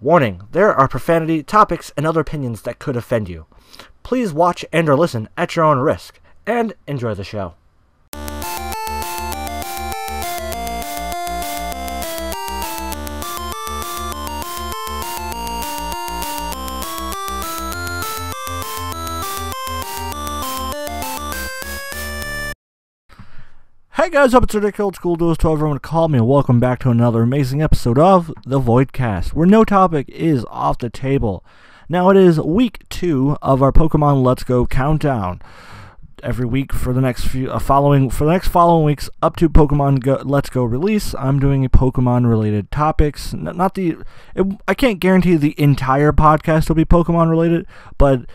Warning, there are profanity, topics, and other opinions that could offend you. Please watch and or listen at your own risk, and enjoy the show. Hey guys, up it's RDiK, Old School Duelist, to everyone to call me, and welcome back to another amazing episode of the Voidcast, where no topic is off the table. Now it is week 2 of our Pokemon Let's Go countdown. Every week for the next following weeks up to Pokemon Let's Go release, I'm doing a Pokemon related topics. I can't guarantee the entire podcast will be Pokemon related, but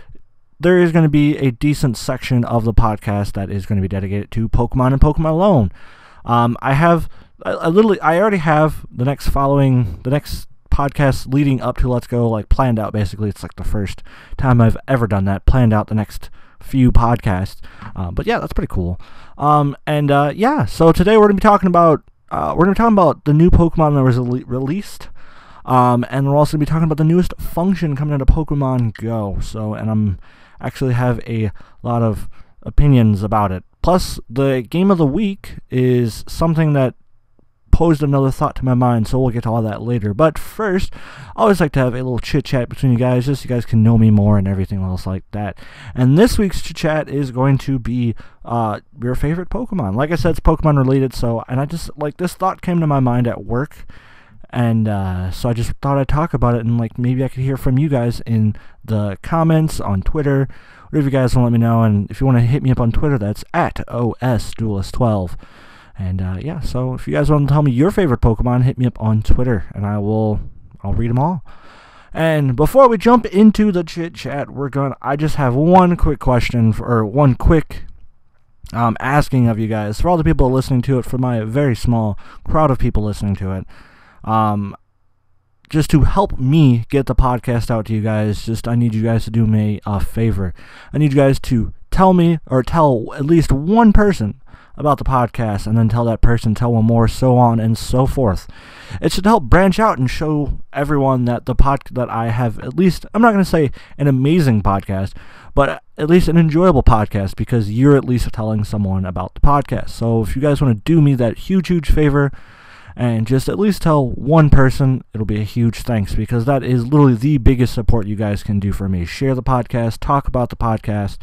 there is going to be a decent section of the podcast that is going to be dedicated to Pokemon and Pokemon alone. I already have the next podcast leading up to Let's Go planned out. Basically, it's like the first time I've ever done that. Planned out the next few podcasts. But yeah, that's pretty cool. So today we're going to be talking about the new Pokemon that was released. And we're also going to be talking about the newest function coming into Pokemon Go. And I'm actually have a lot of opinions about it. Plus, the game of the week is something that posed another thought to my mind, so we'll get to all that later. But first, I always like to have a little chit-chat between you guys, just so you guys can know me more and everything else like that. And this week's chit-chat is going to be your favorite Pokemon. Like I said, it's Pokemon related, and I just, this thought came to my mind at work. And so I just thought I'd talk about it, and maybe I could hear from you guys in the comments on Twitter, whatever you guys want to let me know. And if you want to hit me up on Twitter, that's at OLDSCHOOLDUELIST12. And so if you guys want to tell me your favorite Pokemon, hit me up on Twitter, and I'll read them all. And before we jump into the chit chat, I just have one quick question one quick asking of you guys, for all the people listening to it, for my very small crowd of people listening to it. Just to help me get the podcast out to you guys, I need you guys to do me a favor. I need you guys to tell me, or tell at least one person about the podcast, and then tell that person, tell one more, so on and so forth. It should help branch out and show everyone that that I have, at least, I'm not going to say an amazing podcast, but at least an enjoyable podcast, because you're at least telling someone about the podcast. So if you guys want to do me that huge favor, and just at least tell one person, it'll be a huge thanks, because that is literally the biggest support you guys can do for me. Share the podcast, talk about the podcast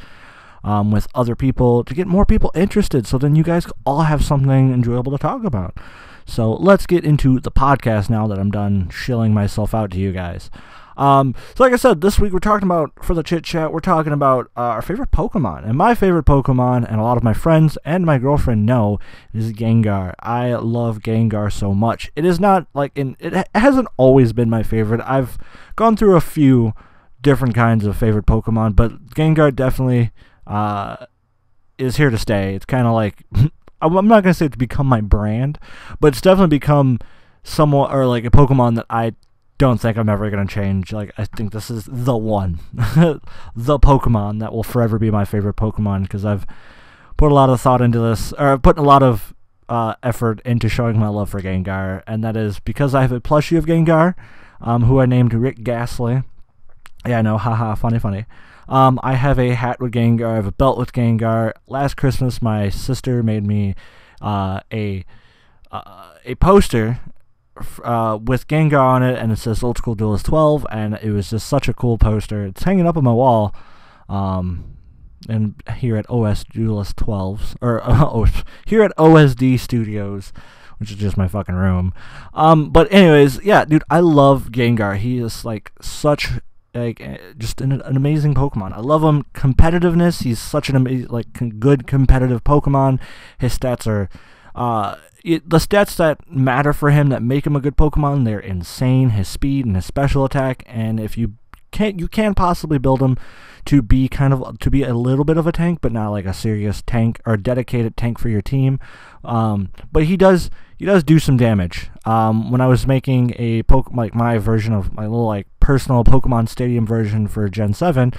with other people to get more people interested, so then you guys all have something enjoyable to talk about. So let's get into the podcast now that I'm done shilling myself out to you guys. So like I said, this week we're talking about, for the chit chat, we're talking about our favorite Pokemon. And my favorite Pokemon, and a lot of my friends and my girlfriend know, is Gengar. I love Gengar so much. It is not it hasn't always been my favorite. I've gone through a few different kinds of favorite Pokemon, but Gengar definitely is here to stay. It's kind of I'm not gonna say it's become my brand, but it's definitely become somewhat, or a Pokemon that I don't think I'm ever going to change. I think this is the one. The Pokemon that will forever be my favorite Pokemon, because I've put a lot of thought into this, or I've put a lot of effort into showing my love for Gengar, and that is because I have a plushie of Gengar, who I named Rick Ghastly. Yeah, I know, haha, funny. I have a hat with Gengar, I have a belt with Gengar. Last Christmas, my sister made me a poster with Gengar on it, and it says Old School Duelist 12, and it was just such a cool poster. It's hanging up on my wall, and here at OS Duelist 12s, or here at OSD Studios, which is just my fucking room. But anyways, yeah, dude, I love Gengar. He is such just an amazing Pokemon. I love him. Competitiveness, he's such an amazing, good competitive Pokemon. His stats are the stats that matter for him, that make him a good Pokemon, they're insane. His speed and his special attack, and if you can possibly build him to be a little bit of a tank, but not a serious tank or a dedicated tank for your team. But he does do some damage. When I was making a my version of my little personal Pokemon Stadium version for Gen 7,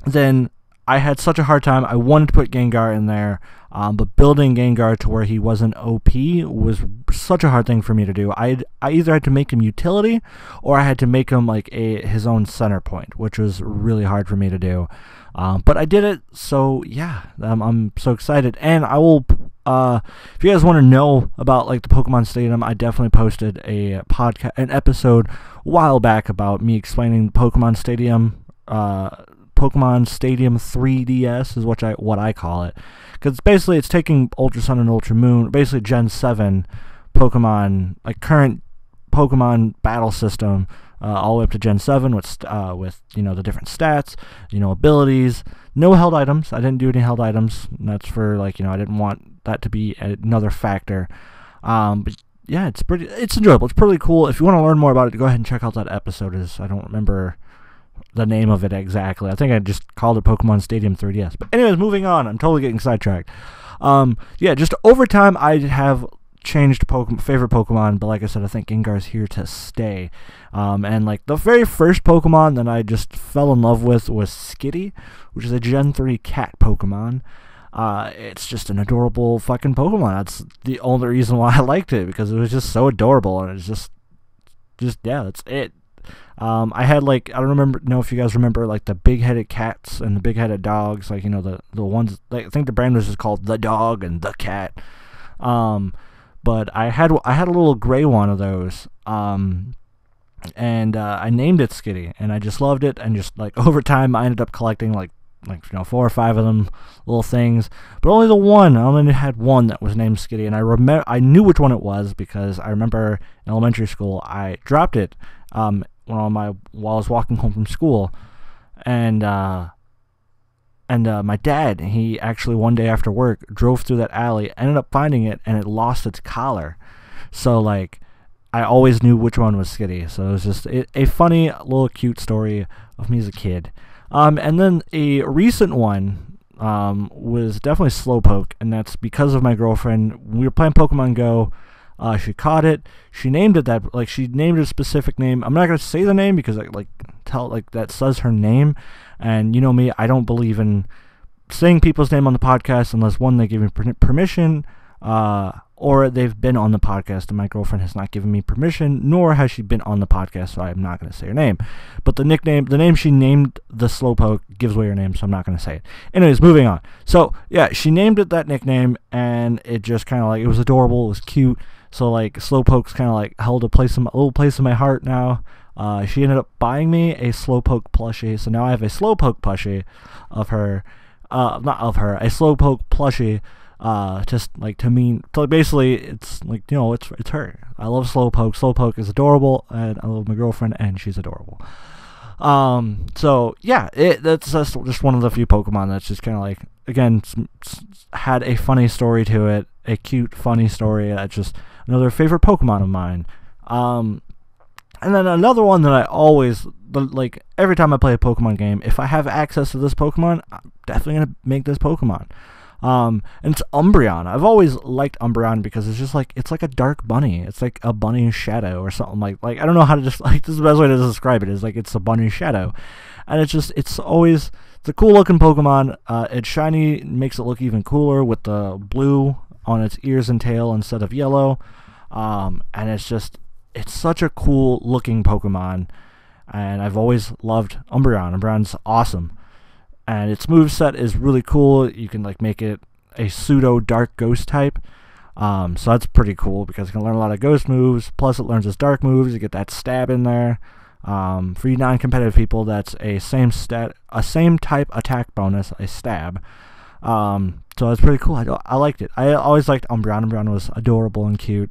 then I had such a hard time. I wanted to put Gengar in there, but building Gengar to where he wasn't OP was such a hard thing for me to do. I either had to make him utility, or I had to make him like his own center point, which was really hard for me to do. But I did it, so yeah, I'm so excited. And I will, if you guys want to know about like the Pokemon Stadium, I definitely posted an episode a while back about me explaining Pokemon Stadium. Pokemon Stadium 3DS is what I call it, because basically it's taking Ultra Sun and Ultra Moon, basically Gen 7 Pokemon, like current Pokemon battle system, all the way up to Gen 7 with the different stats, abilities. No held items. I didn't do any held items. And that's for I didn't want that to be another factor. But yeah, it's enjoyable. It's pretty cool. If you want to learn more about it, go ahead and check out that episode. I don't remember the name of it exactly. I think I just called it Pokemon Stadium 3DS. But anyways, moving on. I'm totally getting sidetracked. Yeah, just over time, I have changed favorite Pokemon, but like I said, I think Gengar's here to stay. And like the very first Pokemon that I just fell in love with was Skitty, which is a Gen 3 cat Pokemon. It's just an adorable fucking Pokemon. That's the only reason why I liked it, because it was just so adorable, and it's just yeah, that's it. I had I don't know if you guys remember like the big-headed cats and the big-headed dogs, the ones, I think the brand was just called The Dog and The Cat. But I had a little gray one of those, and I named it Skitty, and I just loved it, and just over time I ended up collecting 4 or 5 of them little things, but I only had one that was named Skitty, and I knew which one it was, because I remember in elementary school I dropped it while I was walking home from school, and my dad, he actually one day after work drove through that alley, ended up finding it, and it lost its collar. So I always knew which one was Skitty. So it was just a funny little cute story of me as a kid. And then a recent one was definitely Slowpoke, and that's because of my girlfriend. We were playing Pokemon Go. She caught it. She named it that. She named it a specific name. I'm not gonna say the name because that says her name. And you know me, I don't believe in saying people's name on the podcast unless one, they give me permission, or they've been on the podcast, and my girlfriend has not given me permission, nor has she been on the podcast, so I'm not going to say her name. But the name she named the Slowpoke gives away her name, so I'm not going to say it. Anyways, moving on. So yeah, she named it that nickname, and it just kind of it was adorable, it was cute. So Slowpoke's kind of held a little place in my heart now. She ended up buying me a Slowpoke plushie, so now I have a Slowpoke plushie of her, a Slowpoke plushie, basically it's it's her. I love Slowpoke. Slowpoke is adorable, and I love my girlfriend, and she's adorable. So yeah, that's just one of the few Pokemon that's just kind of again, had a funny story to it, a cute, funny story. That's just another favorite Pokemon of mine. And then another one that I always, every time I play a Pokemon game, if I have access to this Pokemon, I'm definitely going to make this Pokemon. And it's Umbreon. I've always liked Umbreon because it's just it's like a dark bunny. It's like a bunny shadow or something I don't know how to this is the best way to describe it, is it's a bunny shadow. And it's a cool looking Pokemon. It's shiny, makes it look even cooler with the blue on its ears and tail instead of yellow. And it's such a cool looking Pokemon, and I've always loved Umbreon. Umbreon's awesome, and its moveset is really cool. You can make it a pseudo dark ghost type, so that's pretty cool because you can learn a lot of ghost moves, plus it learns its dark moves. You get that stab in there. For you non-competitive people, that's a same type attack bonus, a stab. So it's pretty cool. I liked it. I always liked Umbreon. Umbreon was adorable and cute.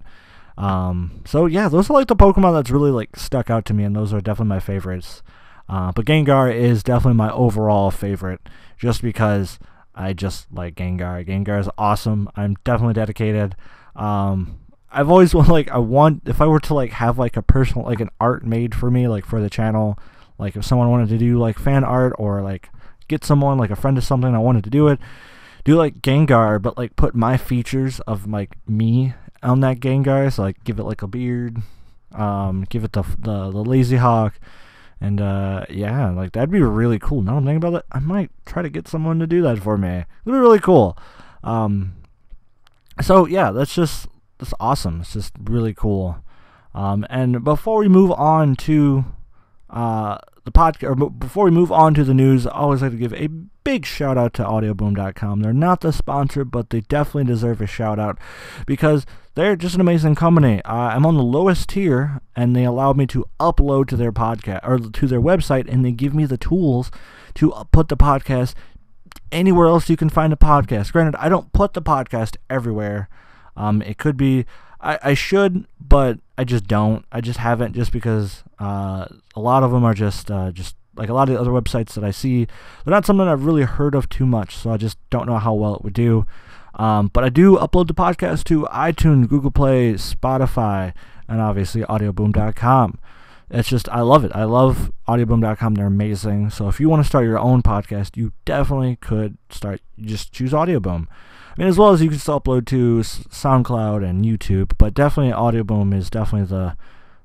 So yeah, those are the Pokemon that's really stuck out to me, and those are definitely my favorites. But Gengar is definitely my overall favorite, just because I just like Gengar. Gengar is awesome. I'm definitely dedicated. I've always if I were to have a personal an art made for me for the channel, if someone wanted to do fan art or get someone a friend of something I wanted to do it, do Gengar, but put my features of me on that Gengar, so give it a beard, give it the lazy hawk, And yeah, like that'd be really cool. Now I'm thinking about it, I might try to get someone to do that for me. It'd be really cool. So yeah, that's awesome. It's just really cool. And before we move on to the podcast, or before we move on to the news, I always like to give a big shout out to audioboom.com. They're not the sponsor, but they definitely deserve a shout out because they're just an amazing company. I'm on the lowest tier, and they allow me to upload to their podcast or to their website, and they give me the tools to put the podcast anywhere else you can find a podcast. Granted, I don't put the podcast everywhere. It could be I should, but I just don't. I just haven't, just because a lot of them are just like a lot of the other websites that I see, they're not something I've really heard of too much, so I just don't know how well it would do. But I do upload the podcast to iTunes, Google Play, Spotify, and obviously audioboom.com. It's just, I love it. I love audioboom.com. They're amazing. So if you want to start your own podcast, you definitely could start. You just choose Audioboom. I mean, as well as you can still upload to SoundCloud and YouTube, but definitely Audioboom is definitely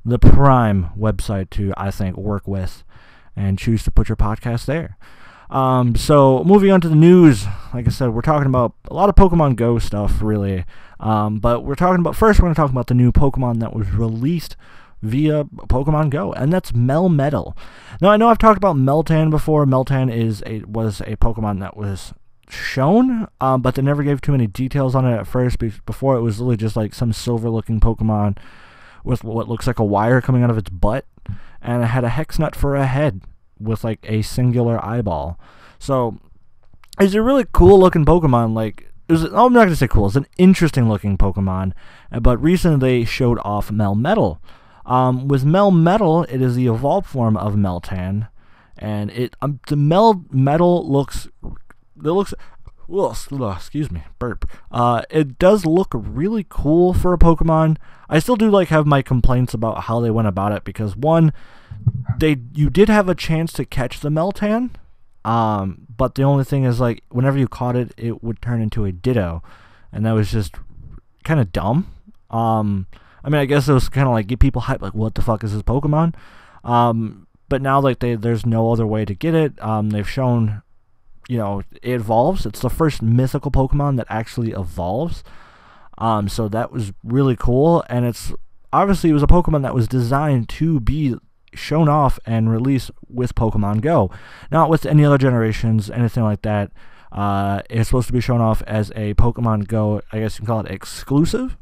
the prime website to, I think, work with and choose to put your podcast there. So moving on to the news, like I said, we're talking about a lot of Pokemon Go stuff, really. But we're going to talk about the new Pokemon that was released via Pokemon Go, and that's Melmetal. Now, I know I've talked about Meltan before. Meltan was a Pokemon that was shown, but they never gave too many details on it at first. Before, it was really just like some silver-looking Pokemon with what looks like a wire coming out of its butt, and it had a hex nut for a head with like a singular eyeball. So it's a really cool-looking Pokemon. I'm not going to say cool. It's an interesting-looking Pokemon, but recently they showed off Melmetal. With Melmetal, it is the evolved form of Meltan, and the Melmetal looks. Excuse me, burp. It does look really cool for a Pokemon. I still do have my complaints about how they went about it, because one, you did have a chance to catch the Meltan, but the only thing is whenever you caught it, it would turn into a Ditto, and that was just kind of dumb. I mean, I guess it was kind of get people hyped, what the fuck is this Pokemon? But now, there's no other way to get it. They've shown, it evolves. It's the first mythical Pokemon that actually evolves. So that was really cool, and it was a Pokemon that was designed to be shown off and released with Pokemon Go. Not with any other generations, anything like that. It's supposed to be shown off as a Pokemon Go, I guess you can call it exclusive.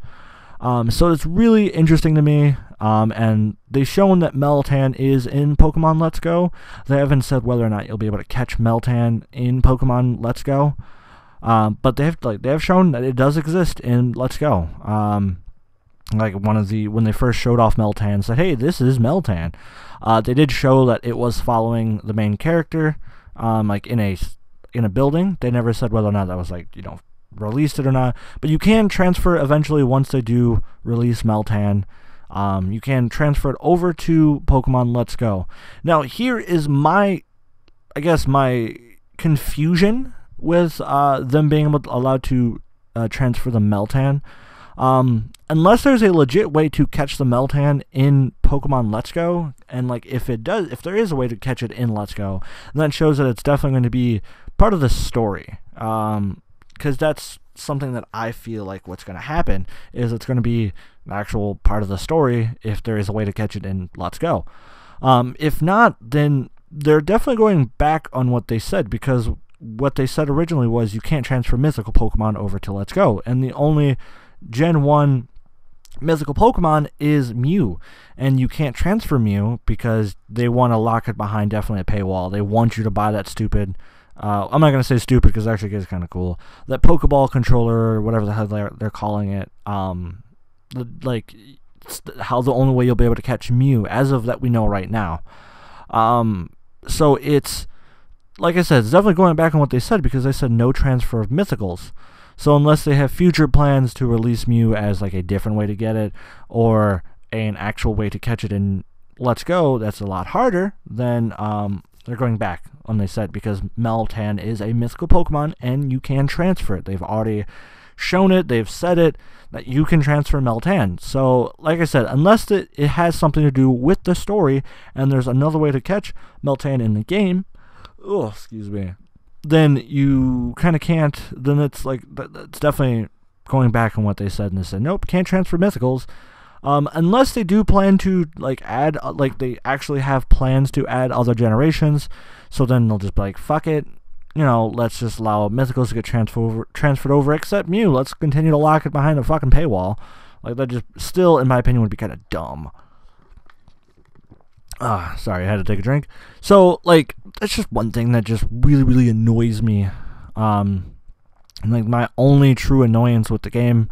So it's really interesting to me, and they've shown that Meltan is in Pokemon Let's Go. They haven't said whether or not you'll be able to catch Meltan in Pokemon Let's Go, but they have shown that it does exist in Let's Go. When they first showed off Meltan, said, "Hey, this is Meltan." They did show that it was following the main character, in a building. They never said whether or not that was released it or not, but you can transfer eventually once they do release Meltan. You can transfer it over to Pokemon Let's Go. Now, here is my confusion with them being allowed to transfer the Meltan. Unless there's a legit way to catch the Meltan in Pokemon Let's Go, and if there is a way to catch it in Let's Go, then that shows that it's definitely going to be part of the story. Because that's something that I feel what's going to happen is it's going to be an actual part of the story if there is a way to catch it in Let's Go. If not, then they're definitely going back on what they said, because what they said originally was you can't transfer mythical Pokemon over to Let's Go, and the only Gen 1 mythical Pokemon is Mew, and you can't transfer Mew because they want to lock it behind definitely a paywall. They want you to buy that stupid... I'm not going to say stupid because it actually is kind of cool. That Pokeball controller, or whatever the hell they're calling it, how the only way you'll be able to catch Mew, as of that we know right now. So it's, like I said, it's definitely going back on what they said, because they said no transfer of mythicals. So unless they have future plans to release Mew as a different way to get it, or an actual way to catch it in Let's Go, that's a lot harder, then they're going back on they said, because Meltan is a mythical Pokemon and you can transfer it. They've already shown it, they've said it, that you can transfer Meltan. So, like I said, unless it has something to do with the story, and there's another way to catch Meltan in the game, then you kind of can't, then it's like, it's definitely going back on what they said, and they said, nope, can't transfer mythicals. Unless they do plan to, like, add, like, they actually have plans to add other generations, so then they'll just be like, fuck it, you know, let's just allow mythicals to get transferred over, except Mew, let's continue to lock it behind a fucking paywall. Like, that just, still, in my opinion, would be kind of dumb. Sorry, I had to take a drink. So, like, that's just one thing that just really, really annoys me. And, like, my only true annoyance with the game,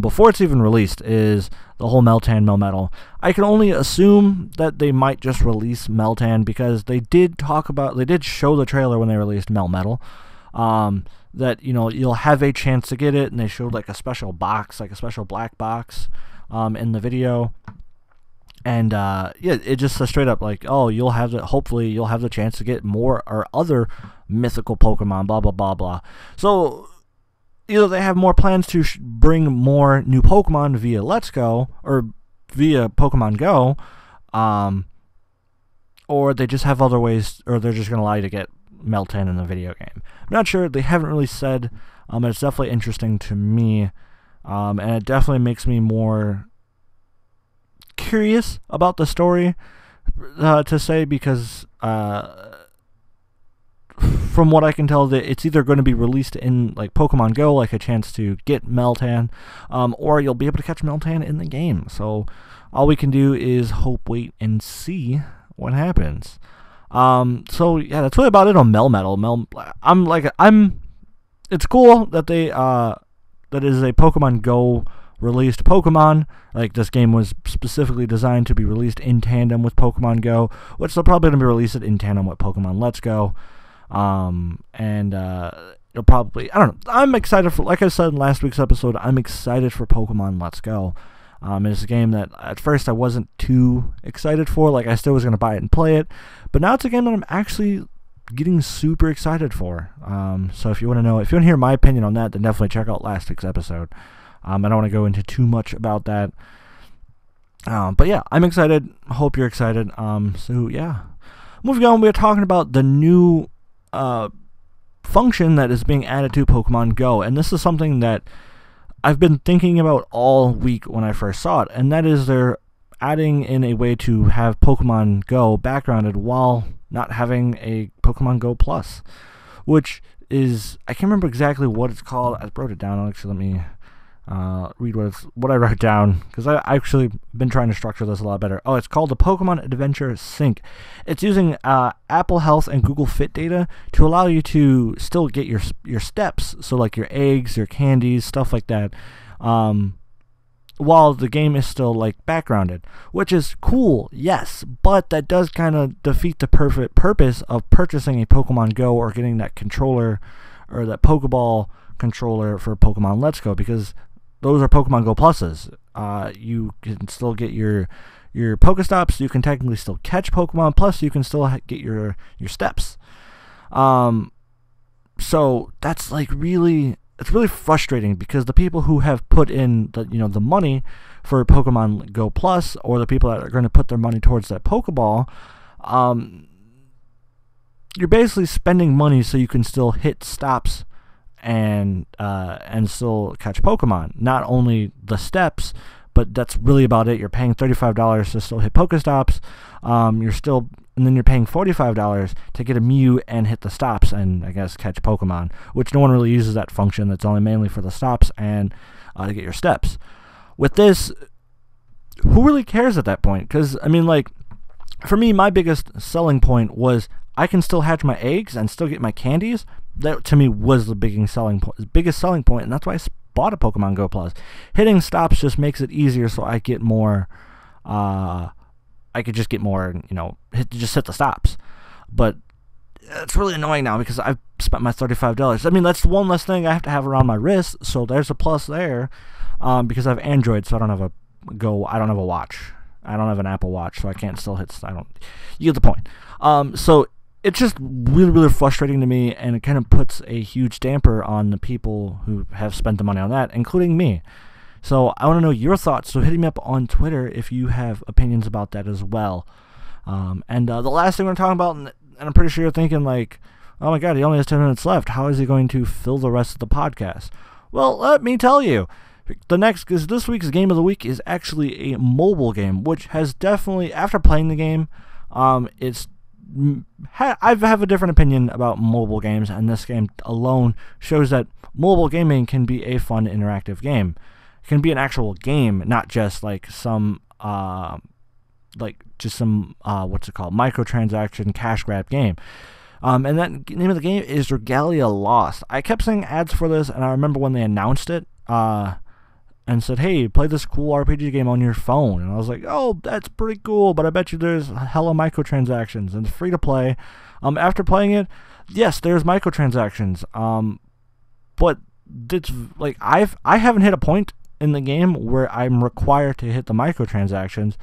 before it's even released, is the whole Meltan Melmetal. I can only assume that they might just release Meltan, because they did show the trailer when they released Melmetal, that, you know, you'll have a chance to get it, and they showed, like, a special box, like a special black box, in the video. And, yeah, it just says straight up, like, oh, hopefully you'll have the chance to get more or other mythical Pokemon, blah, blah, blah, blah. So, either they have more plans to bring more new Pokemon via Let's Go, or via Pokemon Go, or they just have other ways, or they're just going to allow you to get Meltan in the video game. I'm not sure, they haven't really said, it's definitely interesting to me, and it definitely makes me more curious about the story, to say, because, from what I can tell, that it's either going to be released in, like, Pokemon Go, like a chance to get Meltan, or you'll be able to catch Meltan in the game. So all we can do is hope, wait, and see what happens. So yeah, that's really about it on Melmetal. It's cool that they that is a Pokemon Go released Pokemon. Like, this game was specifically designed to be released in tandem with Pokemon Go, which they're probably going to be released in tandem with Pokemon Let's Go. It'll probably, I don't know, I'm excited for, like I said in last week's episode, I'm excited for Pokemon Let's Go. It's a game that at first I wasn't too excited for, like, I still was going to buy it and play it, but now it's a game that I'm actually getting super excited for. So if you want to hear my opinion on that, then definitely check out last week's episode. I don't want to go into too much about that. But yeah, I'm excited. Hope you're excited. So yeah. Moving on, we're talking about the new function that is being added to Pokemon Go, and this is something that I've been thinking about all week when I first saw it, and that is they're adding in a way to have Pokemon Go backgrounded while not having a Pokemon Go Plus, which is, I can't remember exactly what it's called. I wrote it down. Actually, let me read what I wrote down, because I actually been trying to structure this a lot better. Oh, it's called the Pokemon Adventure Sync. It's using Apple Health and Google Fit data to allow you to still get your steps, so like your eggs, your candies, stuff like that, while the game is still, like, backgrounded, which is cool, yes, but that does kind of defeat the perfect purpose of purchasing a Pokemon Go or getting that controller or that Pokeball controller for Pokemon Let's Go, because those are Pokemon Go Pluses. You can still get your Pokestops, you can technically still catch Pokemon, plus you can still get your steps. So that's, like, it's really frustrating, because the people who have put in the money for Pokemon Go Plus, or the people that are going to put their money towards that Pokeball, you're basically spending money so you can still hit stops and still catch Pokemon. Not only the steps, but that's really about it. You're paying $35 to still hit Pokestops. And then you're paying $45 to get a Mew and hit the stops and, I guess, catch Pokemon, which no one really uses that function. That's only mainly for the stops and to get your steps. With this, who really cares at that point? Because, I mean, like, for me, my biggest selling point was I can still hatch my eggs and still get my candies. That, to me, was the biggest selling point, and that's why I bought a Pokemon Go Plus. Hitting stops just makes it easier, so I get more, I could just get more, hit the stops. But it's really annoying now, because I've spent my $35. I mean, that's one less thing I have to have around my wrist, so there's a plus there, because I have Android, so I don't have a watch. I don't have an Apple Watch, so I can't still hit, you get the point. So it's just really, really frustrating to me, and it kind of puts a huge damper on the people who have spent the money on that, including me. So I want to know your thoughts, so hit me up on Twitter if you have opinions about that as well. And the last thing we're talking about, and I'm pretty sure you're thinking like, oh my god, he only has 10 minutes left. How is he going to fill the rest of the podcast? Well, let me tell you. Because this week's game of the week is actually a mobile game, which has definitely, after playing the game, I have a different opinion about mobile games, and this game alone shows that mobile gaming can be a fun, interactive game. It can be an actual game, not just like some microtransaction cash grab game. And that name of the game is Regalia Lost. I kept seeing ads for this, and I remember when they announced it, and said, hey, play this cool RPG game on your phone. And I was like, oh, that's pretty cool, but I bet you there's hella microtransactions, and it's free to play. After playing it, yes, there's microtransactions. But it's like I haven't hit a point in the game where I'm required to hit the microtransactions.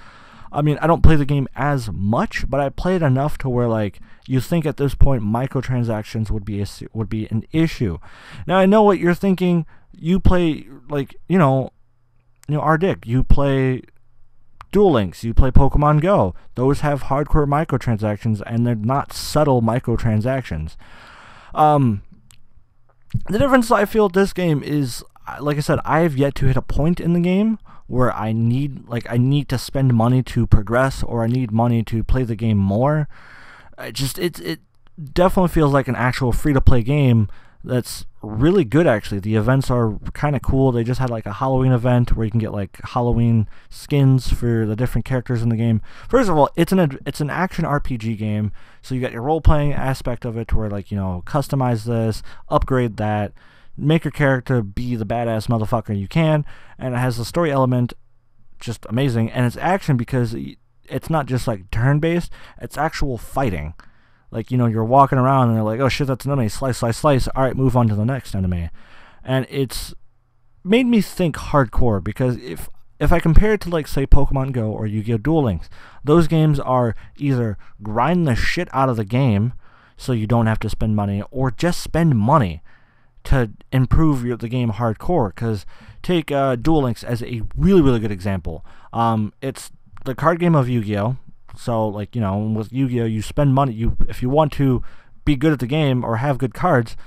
I mean, I don't play the game as much, but I play it enough to where, like, you think at this point microtransactions would be an issue. Now, I know what you're thinking. You play, like, R-DiK. You play Duel Links. You play Pokemon Go. Those have hardcore microtransactions, and they're not subtle microtransactions. The difference I feel with this game is, like I said, I have yet to hit a point in the game where I need to spend money to progress, or I need money to play the game more. It definitely feels like an actual free-to-play game that's really good, actually. The events are kind of cool. They just had like a Halloween event where you can get like Halloween skins for the different characters in the game. First of all, it's an action RPG game, so you got your role-playing aspect of it where, like, customize this, upgrade that, make your character be the badass motherfucker you can, and it has the story element, just amazing. And it's action because it's not just like turn-based, it's actual fighting. Like, you're walking around and they're like, oh shit, that's an enemy, slice, slice, slice, alright, move on to the next enemy. And it's made me think hardcore, because if I compare it to, like, say, Pokemon Go or Yu-Gi-Oh! Duel Links, those games are either grind the shit out of the game so you don't have to spend money, or just spend money to improve the game hardcore. Because take Duel Links as a really, really good example. It's the card game of Yu-Gi-Oh! So, like, with Yu-Gi-Oh! You spend money. If you want to be good at the game or have good cards,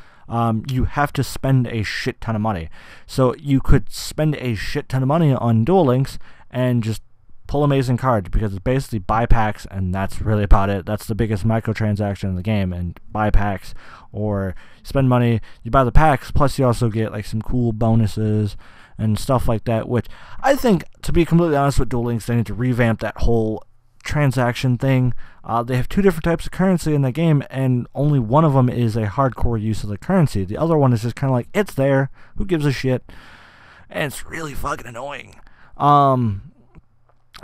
you have to spend a shit ton of money. So you could spend a shit ton of money on Duel Links and just pull amazing cards, because it's basically buy packs, and that's really about it. That's the biggest microtransaction in the game, and buy packs, or spend money, you buy the packs, plus you also get like some cool bonuses and stuff like that, which I think, to be completely honest with Duel Links, they need to revamp that whole transaction thing. They have two different types of currency in the game, and only one of them is a hardcore use of the currency. The other one is just kind of like, it's there, who gives a shit, and it's really fucking annoying.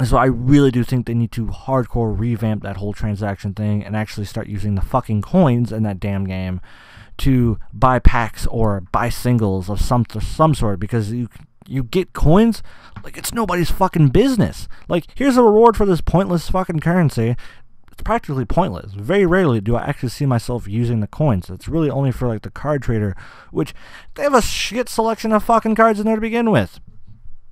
So I really do think they need to hardcore revamp that whole transaction thing and actually start using the fucking coins in that damn game to buy packs or buy singles of some sort, because you get coins like it's nobody's fucking business. Like, here's a reward for this pointless fucking currency. It's practically pointless. Very rarely do I actually see myself using the coins. It's really only for, like, the card trader, which they have a shit selection of fucking cards in there to begin with.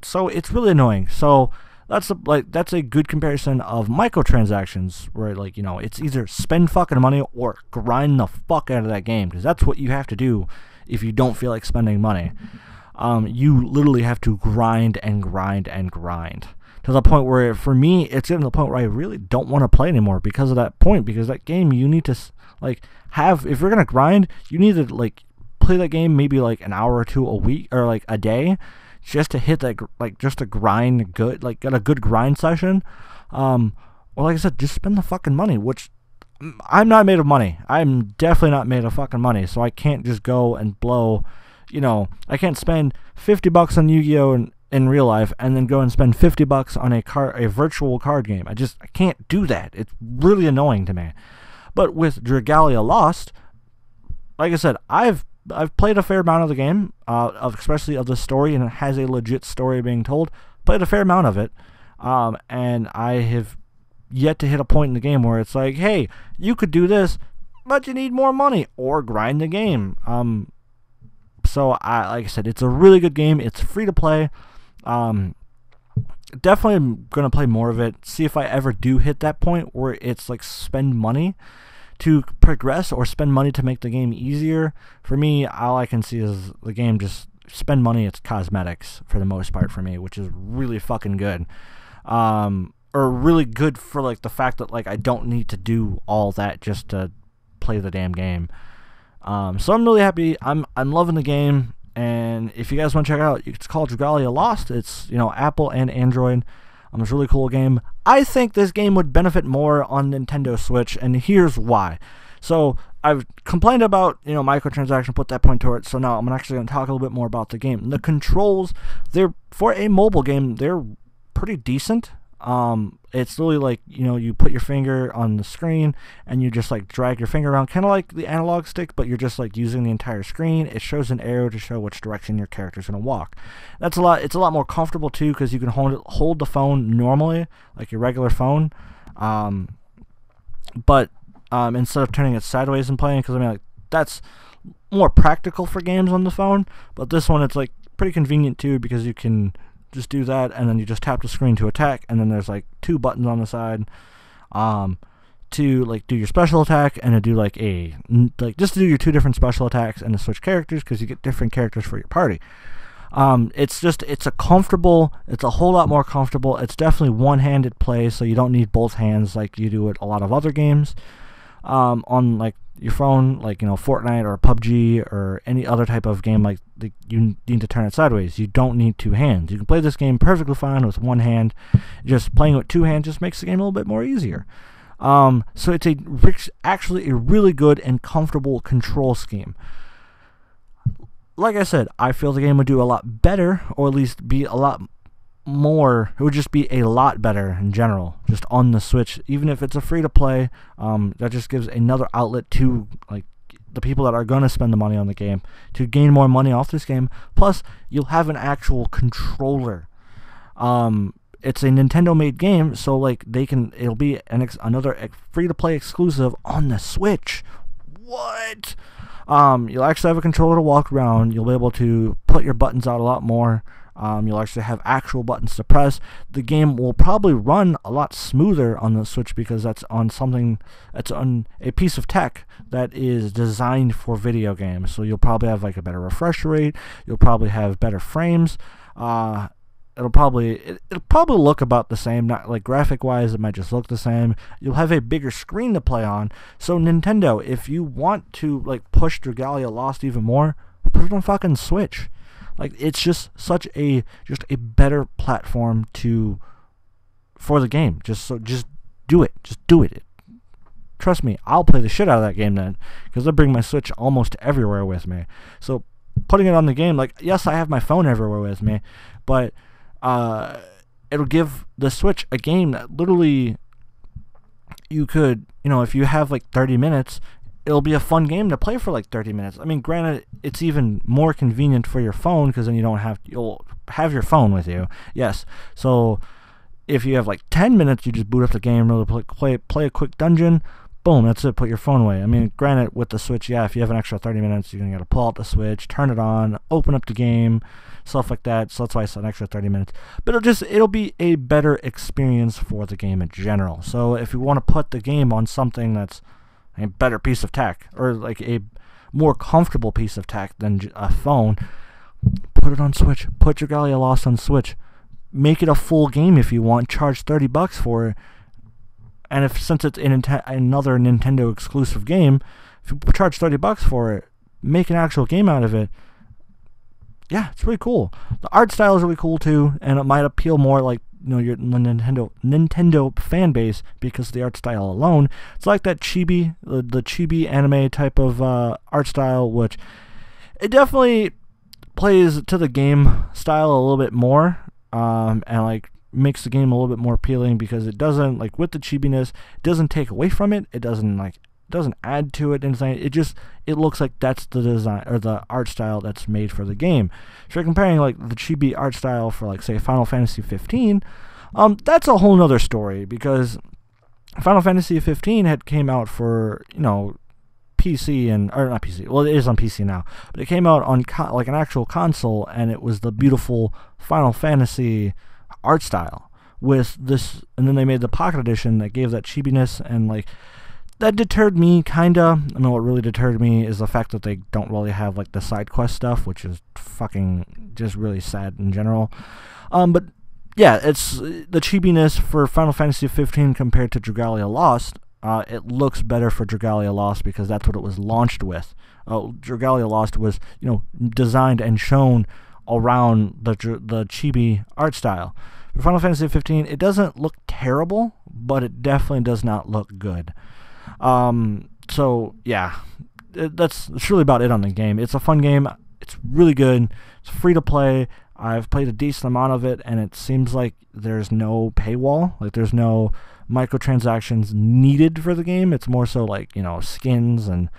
So it's really annoying. So that's a good comparison of microtransactions, where, like, it's either spend fucking money or grind the fuck out of that game, because that's what you have to do if you don't feel like spending money. You literally have to grind and grind and grind, to the point where, for me, it's getting to the point where I really don't want to play anymore because of that point. Because that game, you need to, like, if you're gonna grind, you need to, like, play that game maybe like an hour or two a week, or like a day, just to hit that, like, just to grind good, like, get a good grind session. Or, like I said, just spend the fucking money, which I'm not made of money. I'm definitely not made of fucking money, so I can't just go and blow. I can't spend $50 on Yu-Gi-Oh! In real life and then go and spend $50 on a virtual card game. I can't do that. It's really annoying to me. But with Regalia Lost, like I said, I've played a fair amount of the game, especially of the story, and it has a legit story being told. Played a fair amount of it, and I have yet to hit a point in the game where it's like, hey, you could do this, but you need more money or grind the game. So like I said, it's a really good game. It's free to play. Definitely am gonna play more of it. See if I ever do hit that point where it's like spend money to progress or spend money to make the game easier. For me, all I can see is the game just spend money. It's cosmetics for the most part for me, which is really fucking good. Or really good for like the fact that like I don't need to do all that just to play the damn game. So I'm really happy. I'm loving the game. And if you guys want to check it out, it's called Dragalia Lost. It's, Apple and Android. It's a really cool game. I think this game would benefit more on Nintendo Switch, and here's why. So I've complained about, microtransaction, put that point to it. So now I'm actually going to talk a little bit more about the game. The controls, for a mobile game, they're pretty decent. It's really like, you put your finger on the screen and you just like drag your finger around, kind of like the analog stick, but you're just like using the entire screen. It shows an arrow to show which direction your character's going to walk. It's a lot more comfortable too, because you can hold the phone normally, like your regular phone. But instead of turning it sideways and playing, because like that's more practical for games on the phone. But this one, it's like pretty convenient too, because you can just do that, and then you just tap the screen to attack, and then there's like 2 buttons on the side to like do your special attack, and to do just to do your 2 different special attacks, and to switch characters, because you get different characters for your party. It's a whole lot more comfortable. It's definitely one-handed play, so you don't need both hands like you do with a lot of other games on like your phone, like Fortnite or PUBG or any other type of game. Like you need to turn it sideways. You don't need 2 hands. You can play this game perfectly fine with 1 hand. Just playing with 2 hands just makes the game a little bit more easier. So it's actually a really good and comfortable control scheme. Like I said, I feel the game would do a lot better, or at least be a lot more. It would just be a lot better in general, just on the Switch. Even if it's a free to play, that just gives another outlet to like the people that are going to spend the money on the game to gain more money off this game. Plus, you'll have an actual controller. It's a Nintendo made game, so like it'll be another free to play exclusive on the Switch. What? You'll actually have a controller to walk around. You'll be able to put your buttons out a lot more. You'll actually have actual buttons to press. The game will probably run a lot smoother on the Switch, because that's on a piece of tech that is designed for video games. So you'll probably have like a better refresh rate. You'll probably have better frames. It'll probably look about the same. Not like graphic wise, it might just look the same. You'll have a bigger screen to play on. So Nintendo, if you want to like push Dragalia Lost even more, put it on fucking Switch. Like, it's just a better platform for the game. Just do it. Just do it. Trust me, I'll play the shit out of that game then, because I bring my Switch almost everywhere with me. So putting it on the game, like, yes, I have my phone everywhere with me, but it'll give the Switch a game that literally you could, if you have like 30 minutes, it'll be a fun game to play for like 30 minutes. I mean, granted, it's even more convenient for your phone, because then you'll have your phone with you. Yes. So if you have like 10 minutes, you just boot up the game, really play a quick dungeon. Boom, that's it. Put your phone away. I mean, granted, with the Switch, yeah, if you have an extra 30 minutes, you're going to got to pull out the Switch, turn it on, open up the game, stuff like that. So that's why it's an extra 30 minutes. But it'll be a better experience for the game in general. So if you want to put the game on something that's a better piece of tech, or like a more comfortable piece of tech than a phone, put it on Switch. Put Dragalia Lost on Switch. Make it a full game if you want. Charge $30 for it. And since it's another Nintendo exclusive game, if you charge $30 for it, make an actual game out of it. Yeah, it's really cool. The art style is really cool too, and it might appeal more like your Nintendo fan base, because of the art style alone. It's like that chibi, the chibi anime type of art style, which it definitely plays to the game style a little bit more, and like makes the game a little bit more appealing, because it doesn't, like with the chibiness, it doesn't take away from it. It doesn't add to it. Anything. It looks like that's the design or the art style that's made for the game. If you're comparing like the chibi art style for like say Final Fantasy 15, that's a whole nother story, because Final Fantasy 15 had came out for PC or not PC. Well, it is on PC now, but it came out on like an actual console, and it was the beautiful Final Fantasy art style with this. And then they made the Pocket Edition that gave that chibiness, and like that deterred me kinda. I mean, what really deterred me is the fact that they don't really have like the side quest stuff, which is fucking just really sad in general. But yeah, it's the chibiness for Final Fantasy 15 compared to Dragalia Lost. It looks better for Dragalia Lost because that's what it was launched with. Dragalia Lost was, designed and shown around the chibi art style. For Final Fantasy 15, it doesn't look terrible, but it definitely does not look good. So yeah, that's really about it on the game. It's a fun game. It's really good. It's free to play. I've played a decent amount of it, and it seems like there's no paywall. Like, there's no microtransactions needed for the game. It's more so like, skins and,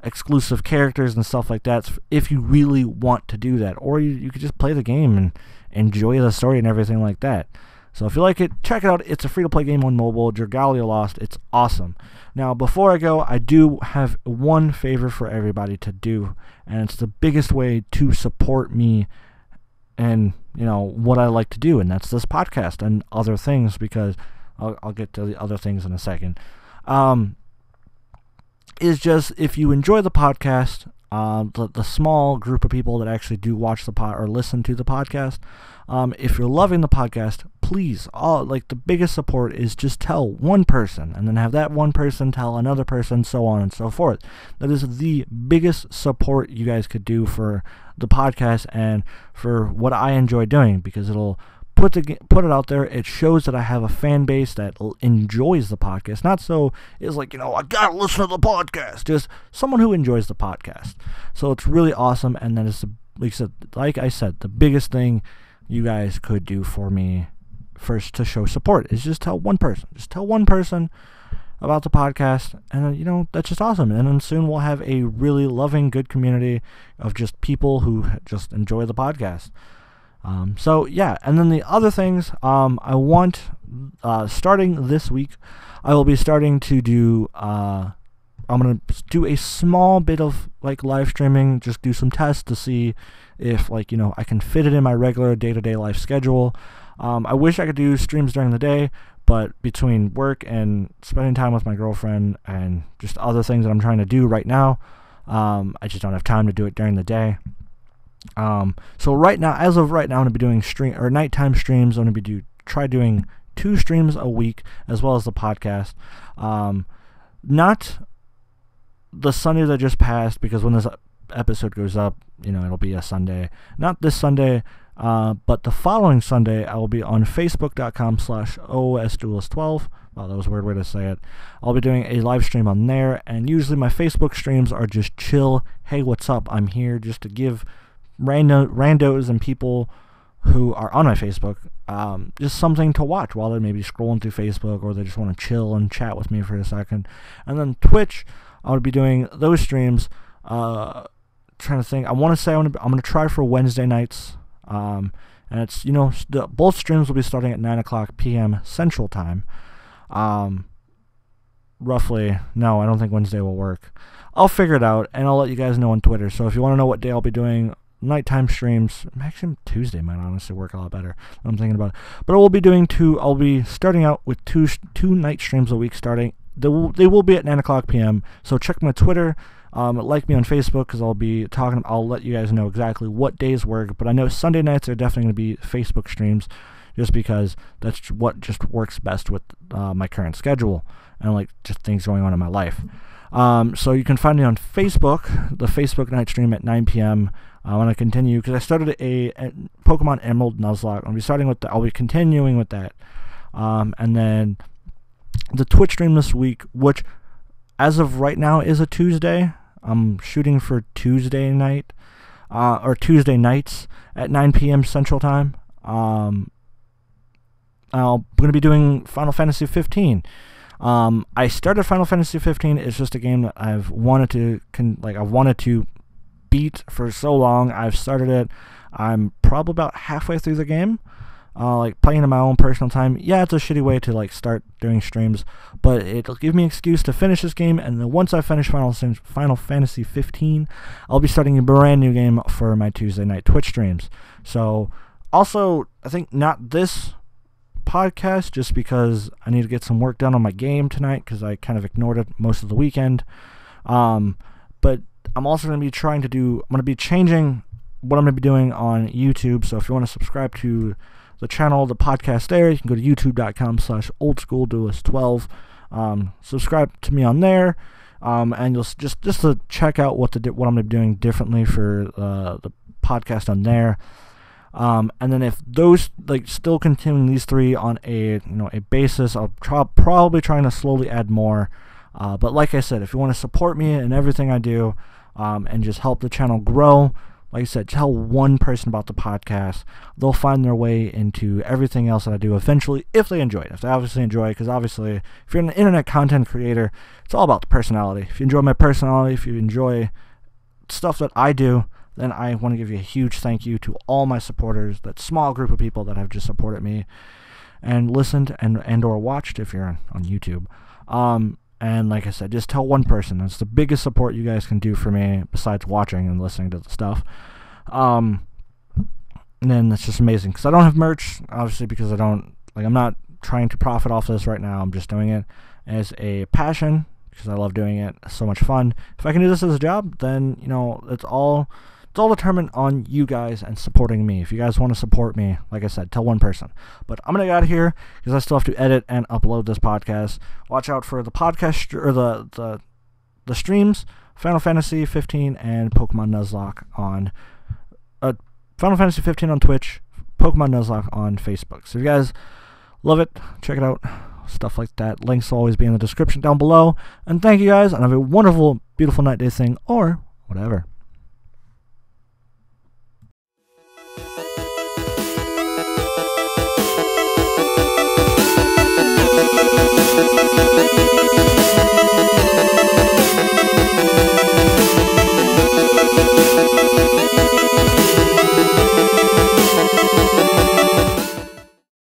exclusive characters and stuff like that, if you really want to do that. Or you could just play the game and enjoy the story and everything like that. So if you like it, check it out. It's a free-to-play game on mobile. Dragalia Lost. It's awesome. Now, before I go, I do have one favor for everybody to do, and it's the biggest way to support me and, what I like to do, and that's this podcast and other things, because I'll get to the other things in a second. Is just, if you enjoy the podcast, the small group of people that actually do watch the pod or listen to the podcast, if you're loving the podcast, please, the biggest support is just tell one person, and then have that one person tell another person, so on and so forth. That is the biggest support you guys could do for the podcast and for what I enjoy doing, because it'll put it out there. It shows that I have a fan base that enjoys the podcast. Not so it's like, I gotta listen to the podcast. Just someone who enjoys the podcast. So it's really awesome, and that is, like I said, the biggest thing you guys could do for me first to show support is just tell one person. Just tell one person about the podcast, and that's just awesome. And then soon we'll have a really loving, good community of just people who just enjoy the podcast. So yeah, and then the other things, I want, starting this week, I will be starting to do, I'm going to do a small bit of, live streaming, just do some tests to see if, I can fit it in my regular day-to-day life schedule. I wish I could do streams during the day, but between work and spending time with my girlfriend and just other things that I'm trying to do right now, I just don't have time to do it during the day. So right now, as of right now, I'm going to be doing nighttime streams. I'm going to be try doing 2 streams a week, as well as the podcast. Not the Sunday that just passed, because when this episode goes up, it'll be a Sunday. Not this Sunday, but the following Sunday, I will be on Facebook.com/OLDSCHOOLDUELIST12. Wow, that was a weird way to say it. I'll be doing a live stream on there, and usually my Facebook streams are just chill. Hey, what's up? I'm here just to give randos and people who are on my Facebook just something to watch while they're maybe scrolling through Facebook, or they just want to chill and chat with me for a second. And then Twitch, I'll be doing those streams. Trying to think. I want to say I'm going to try for Wednesday nights. And it's, both streams will be starting at 9:00 p.m. Central Time. Roughly. No, I don't think Wednesday will work. I'll figure it out, and I'll let you guys know on Twitter. So if you want to know what day I'll be doing nighttime streams, actually Tuesday might honestly work a lot better. I'm thinking about it. But I'll be starting out with two night streams a week starting. They will be at 9:00 p.m. So check my Twitter. Like me on Facebook, because I'll let you guys know exactly what days work, but I know Sunday nights are definitely going to be Facebook streams, just because that's what just works best with my current schedule, and just things going on in my life. So you can find me on Facebook, the Facebook night stream at 9 p.m. I want to continue, because I started a Pokemon Emerald Nuzlocke. I'll be continuing with that. And then the Twitch stream this week, which as of right now is a Tuesday. I'm shooting for Tuesday night, or Tuesday nights at 9 p.m. Central Time. I'm going to be doing Final Fantasy 15. I started Final Fantasy 15. It's just a game that I've wanted to beat for so long. I've started it. I'm probably about halfway through the game. like playing in my own personal time. Yeah, it's a shitty way to like start doing streams, but it'll give me an excuse to finish this game, and then once I finish Final Fantasy 15, I'll be starting a brand new game for my Tuesday night Twitch streams. So, also, I think not this podcast, just because I need to get some work done on my game tonight, because I kind of ignored it most of the weekend. But I'm also going to be I'm going to be changing what I'm going to be doing on YouTube. So if you want to subscribe to the channel, the podcast there, you can go to youtube.com/OldSchoolDuelist12. Subscribe to me on there, and you'll just to check out what I'm going to be doing differently for the podcast on there. And then if those, like, still continuing these three on a basis, I'll probably trying to slowly add more. But like I said, if you want to support me in everything I do, and just help the channel grow, like I said, tell one person about the podcast. They'll find their way into everything else that I do eventually, if they enjoy it. If they obviously enjoy it, because obviously, if you're an internet content creator, it's all about the personality. If you enjoy my personality, if you enjoy stuff that I do, then I want to give you a huge thank you to all my supporters, that small group of people that have just supported me and listened and or watched if you're on YouTube. And like I said, just tell one person. That's the biggest support you guys can do for me, besides watching and listening to the stuff. And then that's just amazing, because I don't have merch, obviously, because I'm not trying to profit off this right now. I'm just doing it as a passion, because I love doing it. It's so much fun. If I can do this as a job, then, it's all determined on you guys and supporting me. If you guys want to support me, like I said, tell one person. But I'm going to get out of here, because I still have to edit and upload this podcast. Watch out for the podcast, or the streams, Final Fantasy 15 and Pokemon Nuzlocke on Final Fantasy 15 on Twitch, Pokemon Nuzlocke on Facebook. So if you guys love it, check it out. Stuff like that. Links will always be in the description down below. And thank you guys, and have a wonderful, beautiful night, day, thing, or whatever.